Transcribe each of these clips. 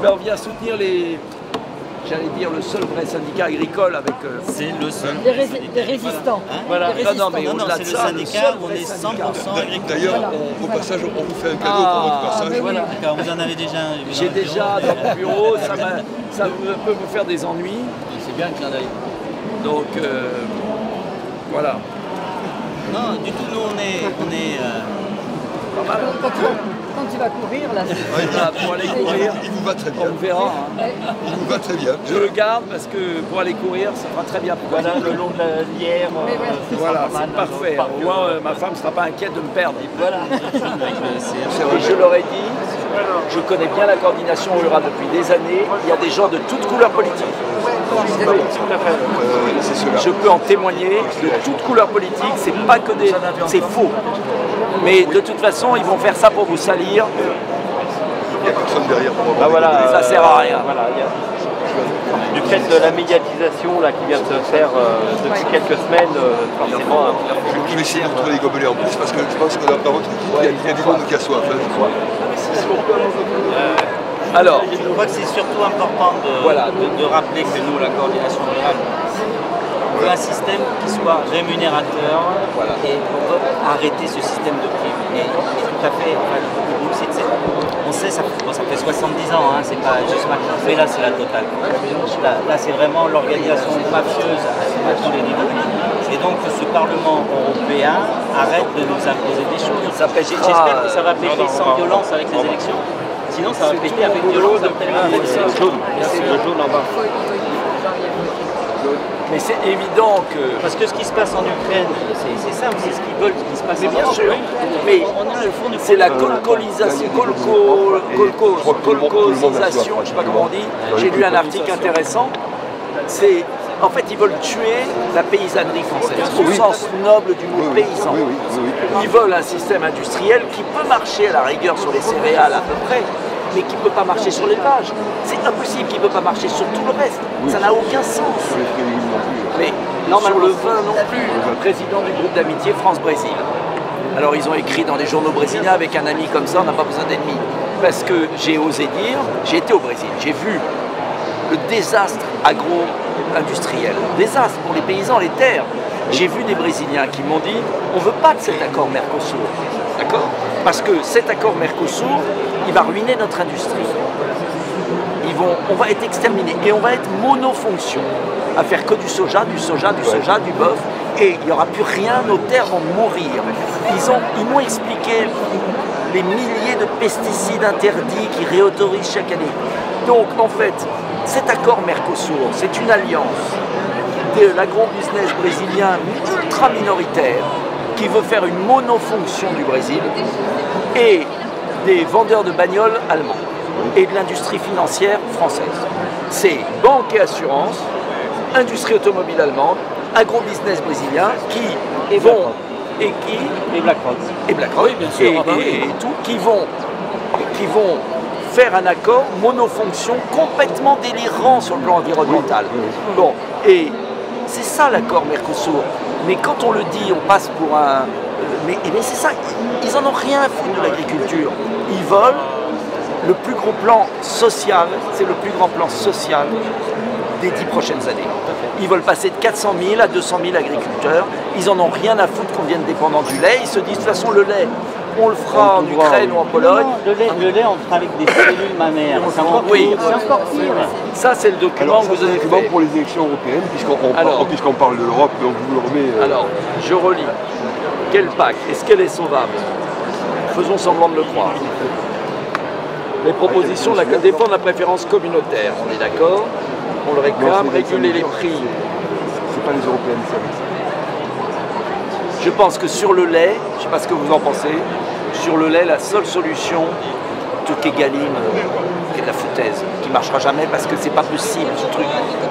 Ben, on vient soutenir les... J'allais dire le seul vrai syndicat agricole avec... C'est le seul. Les résistants. Hein voilà. Non, mais au-delà de c'est ça, le syndicat où on est 100% agricole. D'ailleurs, au passage, on vous fait un cadeau pour votre passage. Voilà. D'accord, vous en avez déjà un. J'ai déjà dans mon bureau, ça peut vous faire des ennuis. C'est bien le clin d'œil. Donc, voilà. Non, du tout, nous on est Pas mal. Quand tu vas courir, là, Voilà, pour aller courir, Il vous va très bien. on verra. Hein. Il vous va très bien. Je le garde parce que pour aller courir, ça fera très bien. Voilà, le long de la lierre, Voilà, c'est parfait. Au moins, ma femme ne sera pas inquiète de me perdre. voilà. Et je leur ai dit, je connais bien la coordination rurale depuis des années. Il y a des gens de toutes couleurs politiques. C'est cela. Je peux en témoigner, de toutes couleurs politiques, c'est pas que des... c'est faux. Mais de toute façon, ils vont faire ça pour vous salir. Il n'y a personne derrière pour Bah voilà, Ça sert à rien. Voilà, du fait de la médiatisation là, qui vient de se faire depuis quelques semaines, forcément. Je vais essayer de retrouver les gobelets en plus parce que je pense que dans votre équipe, il y a du monde qui a soif. Hein, je crois. Alors, Je crois que c'est surtout important de rappeler que nous, la coordination rurale, on veut un système qui soit rémunérateur et on veut arrêter ce système de primes. Et tout à fait, on sait, ça fait 70 ans, hein, c'est pas juste maintenant, mais là c'est la totale. Là c'est vraiment l'organisation mafieuse à tous les niveaux. Et donc que ce Parlement européen arrête de nous imposer des choses. J'espère que ça va péter sans violence avec les élections. Sinon, ça va péter avec violence après les élections. C'est le jaune en bas. mais c'est évident que... Parce que ce qui se passe en Ukraine, c'est simple, c'est ce qu'ils veulent qu'il se passe en bien Europe. sûr, mais On est au fond du c'est la problème. colcolisation, je sais pas comment on dit. J'ai lu un article intéressant. C'est en fait ils veulent tuer la paysannerie française au sens noble du mot paysan. Ils veulent un système industriel qui peut marcher à la rigueur sur les céréales à peu près, mais qui ne peut pas marcher sur l'élevage. C'est impossible qu'il ne peut pas marcher sur tout le reste. Ça n'a aucun sens. Mais sur le vin non plus. Le président du groupe d'amitié France-Brésil. Alors ils ont écrit dans des journaux brésiliens, avec un ami comme ça, on n'a pas besoin d'ennemis. Parce que j'ai osé dire, j'ai été au Brésil, j'ai vu le désastre agro-industriel, désastre pour les paysans, les terres. J'ai vu des Brésiliens qui m'ont dit, on ne veut pas de cet accord Mercosur, d'accord? Parce que cet accord Mercosur, il va ruiner notre industrie. On va être exterminés et on va être monofonction, à faire que du soja, du bœuf, et il n'y aura plus rien, nos terres vont mourir. Ils m'ont expliqué les milliers de pesticides interdits qui réautorisent chaque année. Donc en fait, cet accord Mercosur, c'est une alliance de l'agro-business brésilien ultra minoritaire qui veut faire une monofonction du Brésil et des vendeurs de bagnoles allemands et de l'industrie financière française. C'est banque et assurance, industrie automobile allemande, agro-business brésilien qui vont et BlackRock Oui, bien sûr. et tout qui vont faire un accord monofonction complètement délirant sur le plan environnemental. Bon, et c'est ça l'accord Mercosur. Mais quand on le dit, on passe pour un... Mais c'est ça, ils en ont rien à foutre de l'agriculture. Ils veulent le plus gros plan social, c'est le plus grand plan social des 10 prochaines années. Ils veulent passer de 400 000 à 200 000 agriculteurs. Ils en ont rien à foutre qu'on devienne dépendant du lait. Ils se disent de toute façon le lait, on le fera en Ukraine ou en Pologne. Non, le lait, on le fera avec des cellules mammaires. C'est encore pire. Ça c'est le document que vous avez fait. Pour les élections européennes, puisqu'on parle de l'Europe, donc vous le remettez... Alors, je relis. Quelle PAC? Est-ce qu'elle est sauvable? Faisons semblant de le croire. Les propositions défendent la préférence communautaire, on est d'accord? On le réclame, réguler les prix. C'est pas les européennes, ça. Je pense que sur le lait, je ne sais pas ce que vous en pensez, sur le lait, la seule solution, tout Egalim, qui est de la foutaise, qui ne marchera jamais parce que c'est pas possible ce truc.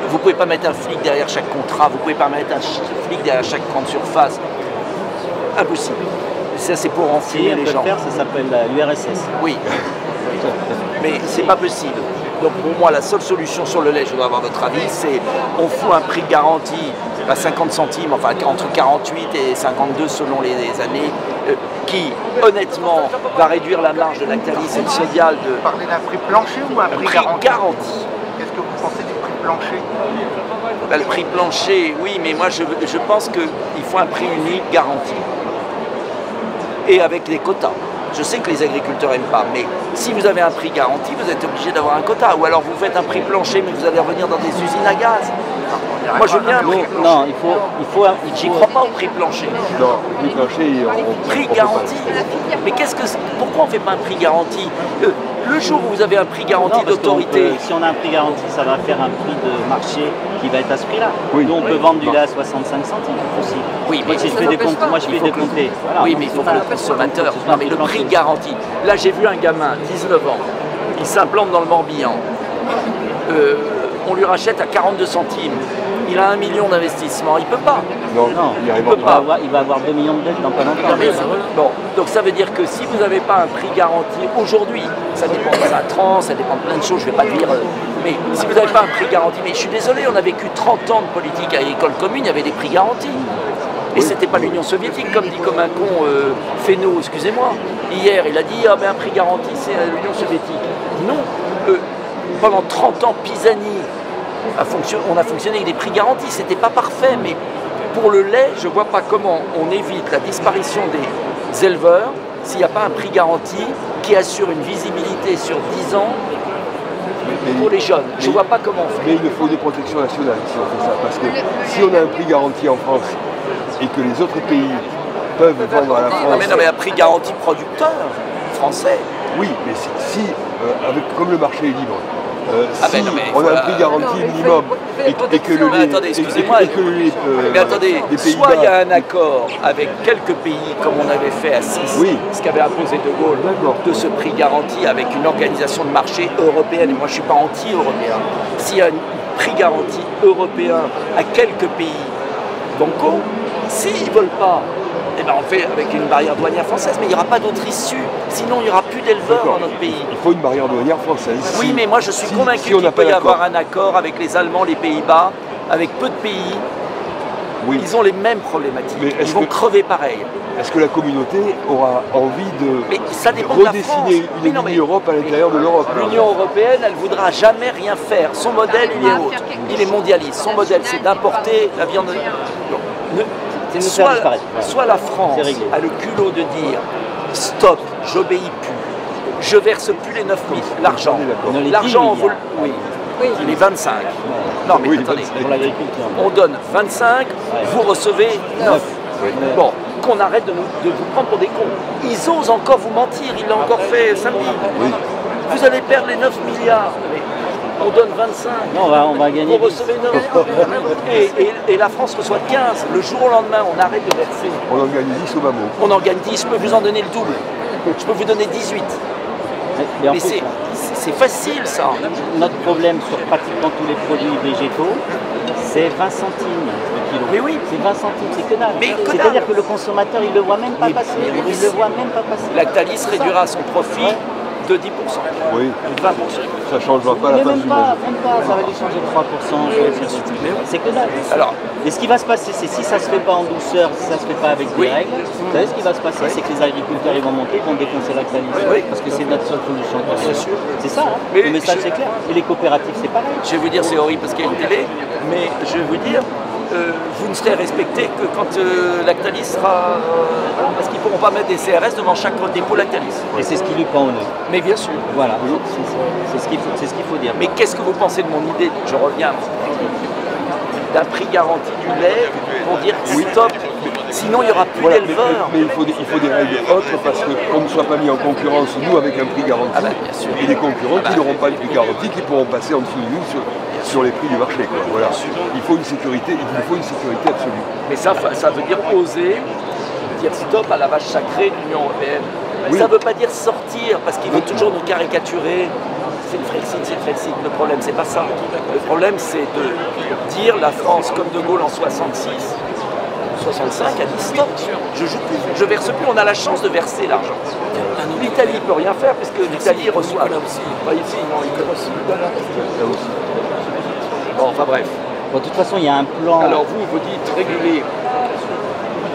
Vous ne pouvez pas mettre un flic derrière chaque contrat, vous ne pouvez pas mettre un flic derrière chaque grande surface. Impossible. Ça c'est pour enfiler les gens. Ça s'appelle l'URSS. Oui. Mais c'est pas possible. Donc pour moi, la seule solution sur le lait, je dois avoir votre avis, c'est on fout un prix garanti à 50 centimes, enfin entre 48 et 52 selon les années, qui honnêtement va réduire la marge de Lactalis et de Sodial de... Vous parlez d'un prix plancher ou un prix garanti? Qu'est-ce que vous pensez du prix plancher? Ben, le prix plancher, oui, mais moi je pense qu'il faut un prix unique garanti. Et avec les quotas. Je sais que les agriculteurs n'aiment pas, mais si vous avez un prix garanti, vous êtes obligé d'avoir un quota. Ou alors vous faites un prix plancher, mais vous allez revenir dans des usines à gaz. Moi je veux bien un prix plancher. Non, J'y crois pas au prix plancher. Non, prix plancher, Prix garanti. Mais pourquoi on ne fait pas un prix garanti? Le jour où vous avez un prix garanti d'autorité... Si on a un prix garanti, ça va faire un prix de marché qui va être à ce prix-là. Oui. Nous, on peut vendre du lait à 65 centimes aussi. Oui, mais moi, je fais décompter. Voilà, oui, mais il faut que le consommateur... Non, mais le prix garanti. Là, j'ai vu un gamin, 19 ans, qui s'implante dans le Morbihan. On lui rachète à 42 centimes. Il a 1 million d'investissement. Il ne peut pas. Non, il peut pas. Il va avoir 2 millions de dettes dans pas longtemps. Bon, donc ça veut dire que si vous n'avez pas un prix garanti aujourd'hui, ça dépend de Satran, ça dépend de plein de choses, je ne vais pas dire, mais si vous n'avez pas un prix garanti, mais je suis désolé, on a vécu 30 ans de politique agricole commune, il y avait des prix garantis. Et c'était pas l'Union soviétique, comme dit comme un con Fesneau, excusez-moi. Hier, il a dit ah ben un prix garanti, c'est l'Union soviétique. Non, pendant 30 ans, Pisani, on a fonctionné avec des prix garantis, c'était pas parfait, mais pour le lait, je vois pas comment on évite la disparition des éleveurs s'il n'y a pas un prix garanti qui assure une visibilité sur 10 ans pour les jeunes. Je vois pas comment on fait. Mais il nous faut des protections nationales si on fait ça, parce que si on a un prix garanti en France et que les autres pays peuvent vendre à la France... Non mais un prix garanti producteur français. Oui, mais si comme le marché est libre, si non, on a un prix garanti minimum et que le lait... Attendez, excusez-moi, mais attendez, soit il y a un accord avec quelques pays, comme on avait fait à 6, ce qu'avait imposé De Gaulle, de ce prix garanti avec une organisation de marché européenne, et moi je ne suis pas anti-européen, s'il y a un prix garanti européen à quelques pays bancaux, s'ils ne veulent pas, eh ben on fait avec une barrière douanière française, mais il n'y aura pas d'autre issue. Sinon, il n'y aura plus d'éleveurs dans notre pays. Il faut une barrière douanière française. Oui, mais moi je suis convaincu qu'il peut y avoir un accord avec les Allemands, les Pays-Bas, avec peu de pays. Oui. Ils ont les mêmes problématiques. Ils vont crever pareil. Est-ce que la communauté aura envie de redessiner une mini-Europe à l'intérieur de l'Europe? L'Union européenne, elle ne voudra jamais rien faire. Son modèle, il est autre. Il est mondialiste. Son modèle, c'est d'importer la viande. Soit la France a le culot de dire stop, j'obéis plus, je verse plus les 9 000, l'argent. L'argent, oui, il est 25. Non mais attendez, on donne 25, vous recevez 9. Bon, qu'on arrête de vous prendre pour des cons. Ils osent encore vous mentir, il l'a encore fait samedi. Vous allez perdre les 9 milliards. On donne 25, non, on va gagner. Vous recevez 9. Et la France reçoit 15. Le jour au lendemain, on arrête de verser. On en gagne 10 au bas mot. On en gagne 10, je peux vous en donner le double. Je peux vous donner 18. Mais c'est facile ça. Notre problème sur pratiquement tous les produits végétaux, c'est 20 centimes le kilo. Mais oui. C'est 20 centimes, c'est que dalle. C'est-à-dire que le consommateur, il ne le voit même pas passer. Il le voit même pas passer. Lactalis réduira son profit de 10%. Oui. 20%. Ça ne changera pas la face du monde. Même pas, ça va lui changer 3%. C'est que dalle. Alors, et ce qui va se passer, c'est si ça ne se fait pas en douceur, si ça ne se fait pas avec des règles, vous savez ce qui va se passer, c'est que les agriculteurs ils vont monter, ils vont défoncer Lactalis. Parce que c'est notre seule solution. C'est ça, hein. Le message c'est clair. Et les coopératives, c'est pareil. Je vais vous dire, c'est horrible parce qu'il y a une télé, mais je vais vous dire, vous ne serez respecté que quand Lactalis sera... parce qu'ils ne pourront pas mettre des CRS devant chaque dépôt Lactalis. Et c'est ce qui lui prend au nez. Mais bien sûr. Voilà, c'est ce qu'il faut dire. Mais qu'est-ce que vous pensez de mon idée? Je reviens d'un prix garanti du lait pour dire stop. Sinon, il n'y aura plus d'éleveurs. Mais il faut des règles autres parce qu'on ne soit pas mis en concurrence, nous, avec un prix garanti. Bien sûr. Et des concurrents qui n'auront pas de prix garanti, qui pourront passer en dessous de nous sur les prix du marché. Quoi. Voilà. Il faut une sécurité absolue. Mais ça veut dire oser dire stop à la vache sacrée de l'Union européenne. Ça ne veut pas dire sortir, parce qu'ils veulent toujours nous caricaturer. C'est le Frexit, c'est le Frexit. Le problème, c'est pas ça. Le problème, c'est de dire la France, comme De Gaulle en 66, 1965 a dit stop, je joue plus, je verse plus, on a la chance de verser l'argent. L'Italie ne peut rien faire parce que l'Italie reçoit. Pas ici, non, il aussi. Bon, enfin bref. Bon, de toute façon, il y a un plan. Alors vous dites réguler.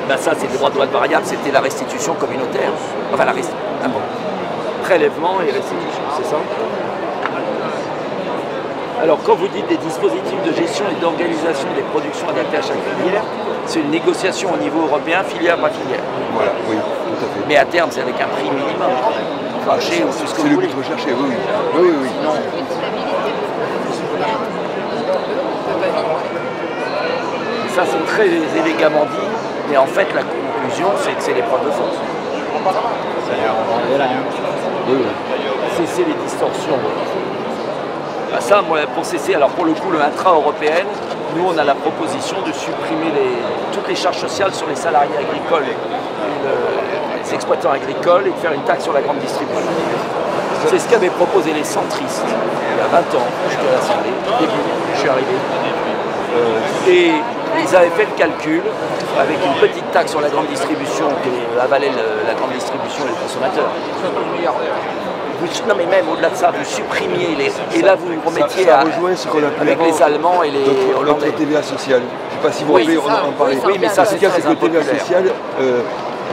Ben ça, c'est le droit de douane variable, c'était la restitution communautaire. Enfin, la restitution. Prélèvement et restitution, c'est ça? Alors, quand vous dites des dispositifs de gestion et d'organisation des productions adaptées à chaque filière, c'est une négociation au niveau européen, filière par filière. Voilà, oui, tout à fait. Mais à terme, c'est avec un prix minimum. Marché ou tout ce que C'est vous le voulez. but recherché, oui. Oui. Ça, c'est très élégamment dit, mais en fait, la conclusion, c'est que c'est l'épreuve de force. Cesser les distorsions. Bah ça, moi, pour cesser, alors pour le coup, le intra-européenne, nous, on a la proposition de supprimer toutes les charges sociales sur les salariés agricoles, les exploitants agricoles, et de faire une taxe sur la grande distribution. C'est ce qu'avaient proposé les centristes il y a 20 ans, j'étais à l'Assemblée, début, je suis arrivé. Et ils avaient fait le calcul avec une petite taxe sur la grande distribution que avalait la grande distribution et les consommateurs. Non mais même au-delà de ça, vous supprimiez et là vous remettiez ça rejoint ce qu'on appelait avec les Allemands et les Hollandais. Notre TVA sociale. Je ne sais pas si vous Oui, rappelez, on en parlait. Oui, mais ça c'est c'est que très la TVA impopulaire. sociale,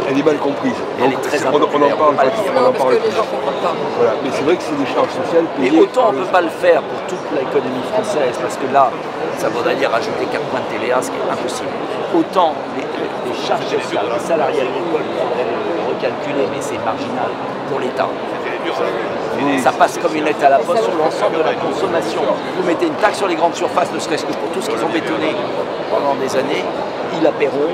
elle est mal comprise. Elle Donc, est très on en impopulaire, parle on va pas. le dire. On en Parce parle que les pas. gens ne comprennent pas. Voilà. Mais c'est vrai que c'est des charges sociales Mais payées. autant on ne peut pas le faire pour toute l'économie française, parce que là, ça voudrait dire rajouter 4 points de TVA, ce qui est impossible. Autant les charges sociales, les salariés agricoles, il faudrait le recalculer, mais c'est marginal pour l'État. Ça passe comme une lettre à la poste sur l'ensemble de la consommation. Vous mettez une taxe sur les grandes surfaces, ne serait-ce que pour tout ce qu'ils ont bétonné pendant des années, ils la paieront.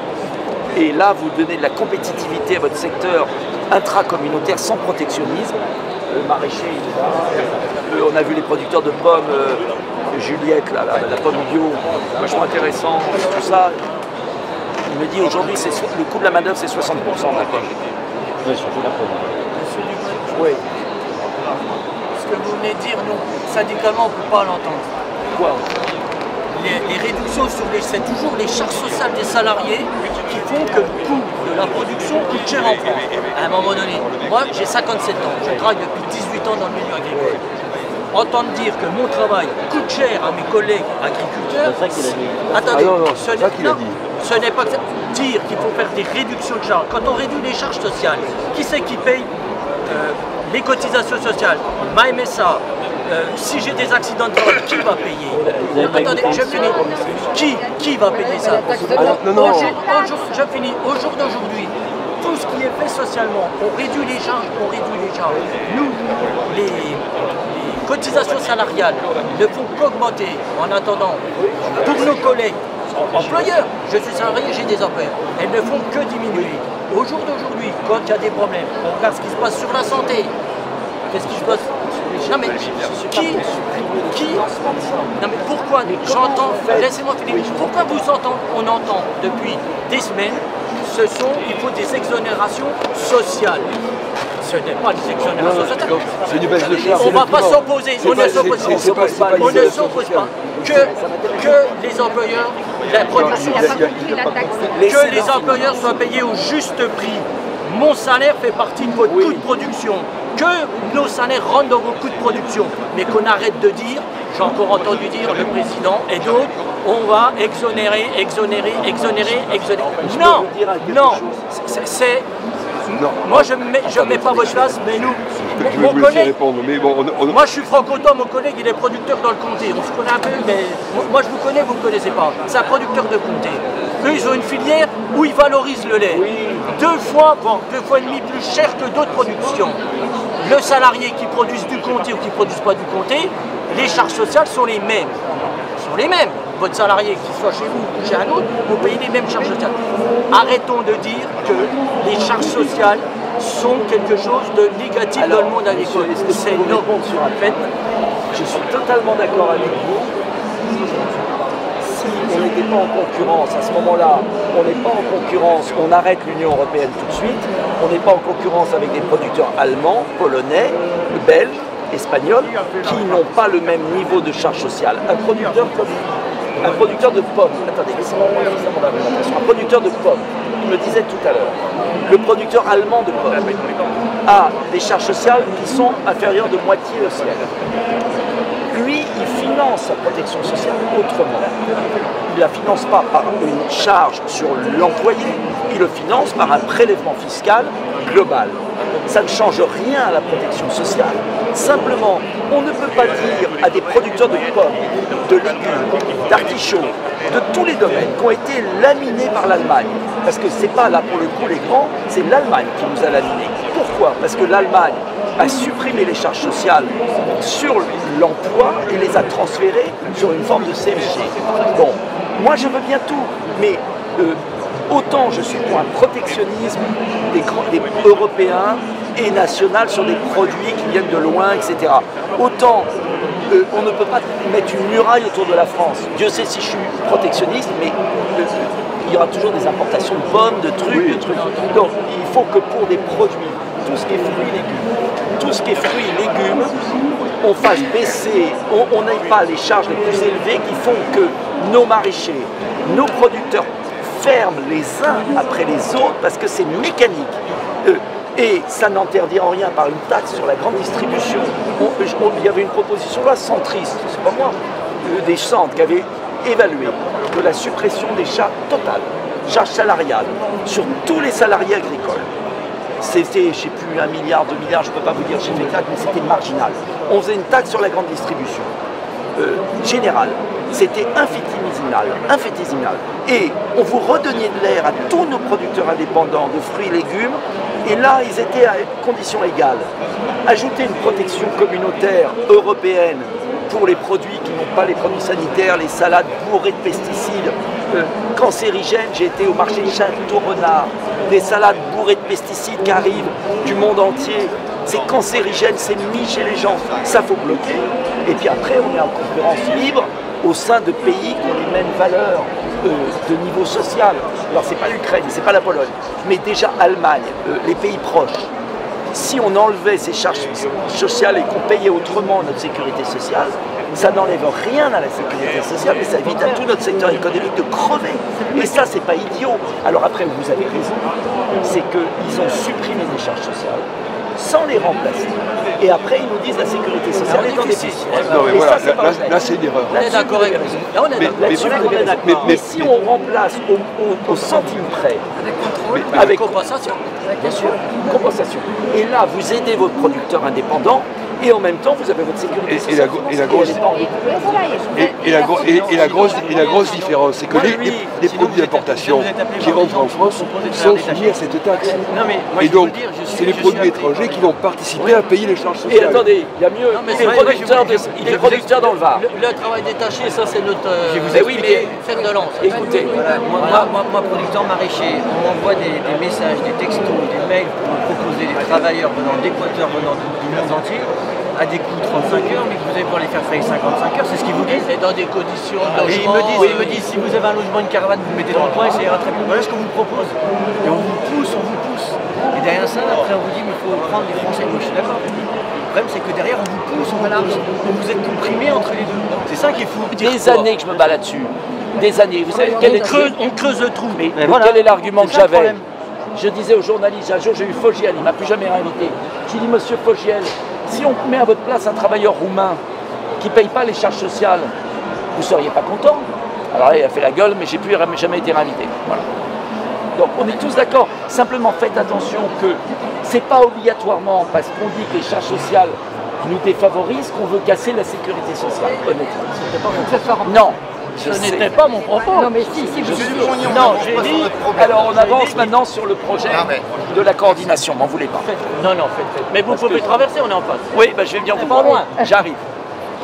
Et là, vous donnez de la compétitivité à votre secteur intracommunautaire sans protectionnisme. Le maraîcher, il est là. On a vu les producteurs de pommes, Juliette, là, la pomme bio, vachement intéressant, tout ça. Il me dit aujourd'hui, le coût de la main-d'œuvre, c'est 60% de la pomme. Oui, surtout la pomme. Oui. Ce que vous venez de dire, non, syndicalement, on ne peut pas l'entendre. Quoi? Les réductions c'est toujours les charges sociales des salariés qui font que le coût de la production coûte cher en France. À un moment donné, moi j'ai 57 ans, je travaille depuis 18 ans dans le milieu agricole. Entendre dire que mon travail coûte cher à mes collègues agriculteurs, attendez, ce n'est pas que ça. Dire qu'il faut faire des réductions de charges. Quand on réduit les charges sociales, qui c'est qui paye les cotisations sociales? Ma MSA. Si j'ai des accidents de travail, qui va payer? Attendez, je finis. Qui va payer ça? Je finis. Au jour d'aujourd'hui, tout ce qui est fait socialement, on réduit les charges, Nous, les cotisations salariales ne font qu'augmenter en attendant. Pour nos collègues employeurs, je suis salarié, j'ai des employeurs, elles ne font que diminuer. Au jour d'aujourd'hui, quand il y a des problèmes, on regarde ce qui se passe sur la santé. Qu'est-ce qui se passe? Non mais qui non mais pourquoi j'entends, laissez-moi finir, pourquoi on entend depuis des semaines, il faut des exonérations sociales. Ce n'est pas des exonérations sociales. C'est une baisse de charge. On ne va pas s'opposer, on ne s'oppose pas que les employeurs, la production, que les employeurs soient payés au juste prix. Mon salaire fait partie de votre coût de production. Que nos salaires rentrent dans vos coûts de production. Mais qu'on arrête de dire, j'ai encore entendu dire le président et d'autres, on va exonérer. Non, c'est... Moi je ne mets pas votre place, mais nous, mon collègue, moi je suis franc-comtois, mon collègue il est producteur dans le comté, on se connaît un peu, mais moi je vous connais, vous ne me connaissez pas, c'est un producteur de comté. Eux ils ont une filière où ils valorisent le lait, 2 fois, voire 2 fois et demi plus cher que d'autres productions. Le salarié qui produit du comté ou qui ne produit pas du comté, les charges sociales sont les mêmes. Votre salarié, qu'il soit chez vous ou chez un autre, vous payez les mêmes charges sociales. Arrêtons de dire que les charges sociales sont quelque chose de négatif dans le monde agricole. C'est non. Je suis totalement d'accord avec vous. Si on n'était pas en concurrence, à ce moment-là, on n'est pas en concurrence, on arrête l'Union européenne tout de suite, on n'est pas en concurrence avec des producteurs allemands, polonais, belges, espagnols, qui n'ont pas le même niveau de charge sociale. Un producteur comme Un producteur de pommes, attendez, laissez-moi finir mon argumentation. Un producteur de pommes, il me disait tout à l'heure, le producteur allemand de pommes a des charges sociales qui sont inférieures de moitié au ciel. Lui, il finance sa protection sociale autrement. Il ne la finance pas par une charge sur l'employé, il le finance par un prélèvement fiscal global. Ça ne change rien à la protection sociale. Simplement, on ne peut pas dire à des producteurs de pommes, de légumes, d'artichauts, de tous les domaines qui ont été laminés par l'Allemagne, parce que ce n'est pas là pour le coup les grands, c'est l'Allemagne qui nous a laminés. Pourquoi? Parce que l'Allemagne a supprimé les charges sociales sur l'emploi et les a transférées sur une forme de CSG. Bon, moi je veux bien tout, mais autant je suis pour un protectionnisme des Européens et national sur des produits qui viennent de loin, etc. Autant on ne peut pas mettre une muraille autour de la France. Dieu sait si je suis protectionniste, mais il y aura toujours des importations de pommes, de trucs, de trucs. Donc il faut que pour des produits, tout ce qui est fruits et légumes, tout ce qui est fruits et légumes, on fasse baisser, on n'ait pas les charges les plus élevées qui font que nos maraîchers, nos producteurs ferment les uns après les autres parce que c'est mécanique. Et ça n'interdit en rien par une taxe sur la grande distribution. Il y avait une proposition là centriste, c'est pas moi, des centres qui avaient évalué de la suppression des charges totales, charges salariales, sur tous les salariés agricoles. C'était, je ne sais plus, 1 milliard, 2 milliards, je ne peux pas vous dire le chiffre exact, mais c'était marginal. On faisait une taxe sur la grande distribution générale. C'était infétisimal. Et on vous redonnait de l'air à tous nos producteurs indépendants de fruits et légumes, et là, ils étaient à conditions égales. Ajouter une protection communautaire européenne pour les produits qui n'ont pas les produits sanitaires, les salades bourrées de pesticides, cancérigènes. J'ai été au marché de Château-Renard, des salades bourrées de pesticides qui arrivent du monde entier. C'est cancérigène, c'est mis chez les gens. Ça, faut bloquer. Et puis après, on est en concurrence libre au sein de pays qui ont les mêmes valeurs de niveau social. Alors c'est pas l'Ukraine, c'est pas la Pologne, mais déjà Allemagne, les pays proches. Si on enlevait ces charges sociales et qu'on payait autrement notre sécurité sociale, ça n'enlève rien à la sécurité sociale, mais ça évite à tout notre secteur économique de crever. Et ça, c'est pas idiot. Alors après, vous avez raison, c'est qu'ils ont supprimé des charges sociales sans les remplacer. Et après, ils nous disent la sécurité sociale est en déficit. Non, mais voilà, là c'est une erreur. On est d'accord avec vous. Là, on est d'accord. Mais si on remplace au centime près, avec compensation, bien sûr. Compensation. Et là, vous aidez votre producteur indépendant. Et en même temps, vous avez votre sécurité sociale. Et la grosse différence, c'est que les produits d'importation qui rentrent en France sont soumis à cette taxe. Et donc, c'est les produits étrangers qui vont participer à payer les charges sociales. Et attendez, il y a mieux, il est producteur dans le Var. Le travail détaché, ça c'est notre fer de lance. Écoutez, moi, producteur maraîcher, on m'envoie des messages, des textos, des mails pour me proposer des travailleurs venant d'Équateur, venant du monde entier, à des coûts de 35 heures, mais que vous allez pouvoir les faire travailler 55 heures, c'est ce qu'ils vous disent. Et dans des conditions de Et ils me disent, si vous avez un logement, une caravane, vous le mettez dans le coin et ça ira très bien. Voilà ce qu'on vous propose. Et on vous pousse. Et derrière ça, après on vous dit, mais il faut prendre des Français. Moi je suis d'accord. Le problème c'est que derrière on vous pousse, et vous êtes comprimés entre les deux. C'est ça qu'il faut dire. Des années que je me bats là-dessus. Des années. Vous savez, on creuse le trou. Mais quel est l'argument que j'avais? Je disais aux journalistes, un jour j'ai eu Fogiel, il ne m'a plus jamais réinvité. J'ai dit, monsieur Fogiel, si on met à votre place un travailleur roumain qui ne paye pas les charges sociales, vous ne seriez pas content? Alors là, il a fait la gueule, mais j'ai jamais été réinvité. Voilà. Donc on est tous d'accord. Simplement faites attention que ce n'est pas obligatoirement parce qu'on dit que les charges sociales nous défavorisent qu'on veut casser la sécurité sociale, honnêtement. Non. Ce n'était pas mon propos. Non, mais si vous Non, j'ai dit. Alors on avance maintenant sur le projet de la coordination. M'en voulez pas. Non, faites. Mais vous pouvez traverser, on est en face. Oui, je vais venir vous voir. Pas loin. J'arrive.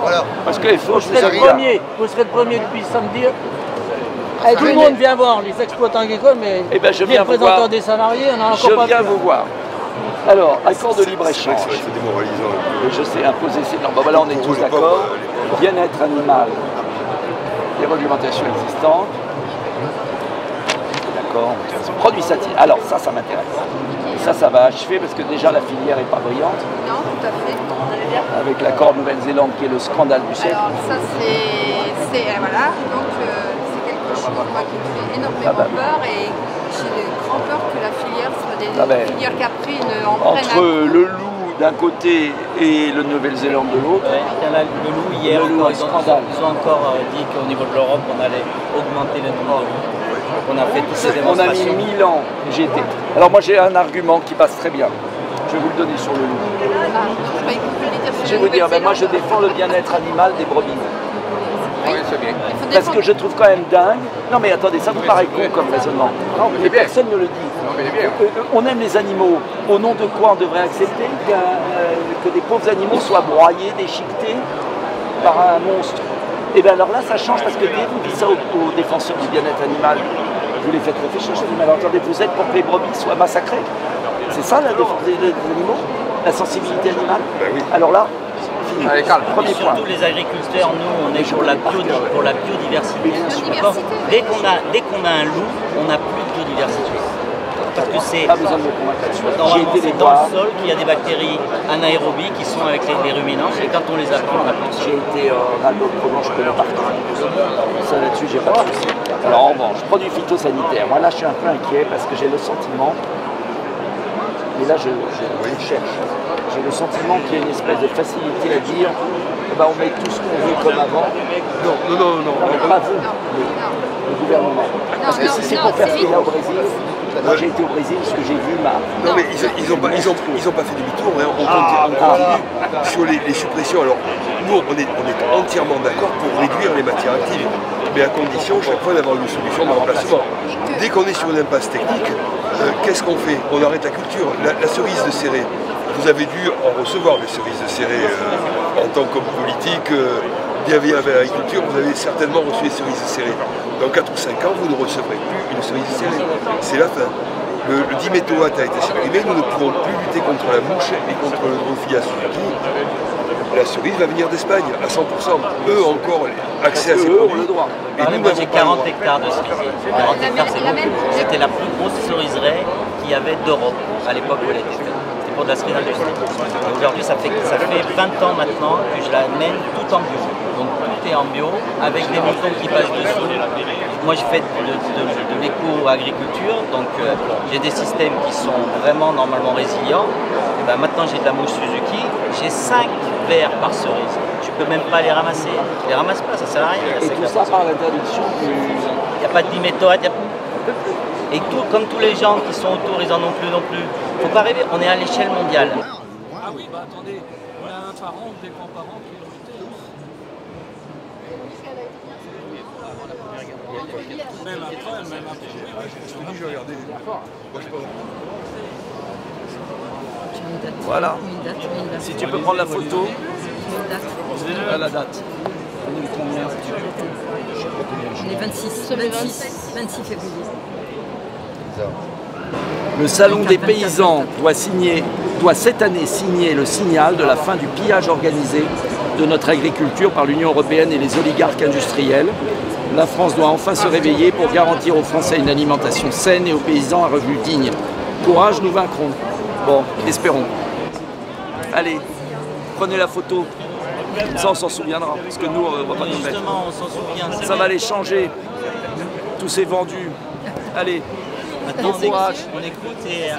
Voilà. Parce qu'il faut que je vous arrive. Vous serez le premier depuis samedi. Tout le monde vient voir les exploitants agricoles, mais je les représentants des salariés, on a encore pas. Je viens vous voir. Alors, accord de libre-échange. C'est démoralisant. Je sais, imposer ces normes. Voilà, on est tous d'accord. Bien-être animal. Les réglementations existantes. D'accord. Produits satis. Alors, ça m'intéresse. Et ça va achever parce que déjà la filière n'est pas brillante. Non, tout à fait. Avec l'accord Nouvelle-Zélande qui est le scandale du siècle. Alors, ça, c'est voilà. Donc, moi, qui me fait énormément peur et j'ai grand peur que la filière soit des filières caprines en prenne entre le loup d'un côté et le Nouvelle-Zélande de l'autre. Le loup hier, ils ont encore dit qu'au niveau de l'Europe, on allait augmenter le nombre de loups. On a fait toutes ces démonstrations. On a mis 1000 ans, j'y étais. Alors moi j'ai un argument qui passe très bien. Je vais vous le donner sur le loup. Je vais vous dire, moi je défends le bien-être animal des brebis. Oui, parce que je trouve quand même dingue. Non mais attendez, ça vous paraît con comme raisonnement. Non, mais personne ne le dit. On aime les animaux. Au nom de quoi on devrait accepter que des pauvres animaux soient broyés, déchiquetés par un monstre? Et bien alors là ça change parce que dès que vous dites ça aux défenseurs du bien-être animal, vous les faites réfléchir. Je dis, mais alors attendez, vous êtes pour que les brebis soient massacrées? C'est ça la défense des animaux? La sensibilité animale? Oui. Alors là, allez, premier point. Surtout les agriculteurs, nous on est pour la biodiversité. Dès qu'on a un loup, on n'a plus de biodiversité. Parce que c'est dans le sol qu'il y a des bactéries anaérobies qui sont avec les ruminants et quand on les apprend, on a plus. J'ai été je connais par cœur. Ça là-dessus, j'ai pas de souci. Alors en revanche, produits phytosanitaires. Moi là, je suis un peu inquiet parce que j'ai le sentiment, et là je cherche, j'ai le sentiment qu'il y a une espèce de facilité à dire on met tout ce qu'on veut comme avant. Non. Pas vous, le gouvernement. Parce que si c'est pour faire ce qu'il y a au Brésil, moi j'ai été au Brésil, ce que j'ai vu m'a... Non mais ils ont pas fait demi-tour, hein. On continue sur les suppressions. Alors nous on est entièrement d'accord pour réduire les matières actives, mais à condition chaque fois d'avoir une solution de remplacement. Dès qu'on est sur une impasse technique, qu'est-ce qu'on fait? On arrête la culture. La cerise de Céré, vous avez dû en recevoir des cerises de Céré en tant qu'homme politique bienveillant avec l'agriculture, vous avez certainement reçu des cerises de Céré. Dans 4 ou 5 ans, vous ne recevrez plus une cerise de Céré. C'est la fin. Le diméthoate a été supprimé, nous ne pourrons plus lutter contre la mouche et contre le Drosophila Suzuki. La cerise va venir d'Espagne à 100%. Eux ont encore accès à ces produits. Et nous, moi j'ai 40 hectares de cerisier. 40 hectares, c'était la plus grosse ceriseraie qu'il y avait d'Europe à l'époque où elle était faite. C'était pour de la cerise industrielle. Aujourd'hui, ça fait 20 ans maintenant que je la mène tout en bio. Donc tout est en bio, avec des moutons qui passent dessous. Moi je fais de l'éco-agriculture, donc j'ai des systèmes qui sont vraiment normalement résilients. Et ben, maintenant j'ai de la mouche Suzuki, j'ai 5 vers par cerise. Je peux même pas les ramasser. Je les ramasse pas, ça sert à rien. Et tout ça par l'interdiction du... Il n'y a pas de diméthoate, et tout, comme tous les gens qui sont autour, ils en ont plus non plus. Faut pas rêver, on est à l'échelle mondiale. Ah oui, bah attendez, on a un parent ou des grands-parents qui l'ont été. Même après, je vais regarder. Voilà. Si tu peux prendre la photo. À la date. On est combien? On est 26 février. Le Salon des paysans doit cette année signer le signal de la fin du pillage organisé de notre agriculture par l'Union européenne et les oligarques industriels. La France doit enfin se réveiller pour garantir aux Français une alimentation saine et aux paysans un revenu digne. Courage, nous vaincrons. Bon, espérons. Allez, prenez la photo. Ça, on s'en souviendra, parce que nous, on va pas nous mettre. Justement, on s'en souvient. Ça va les changer. Tous ces vendus. Allez, bon courage. On écoute et...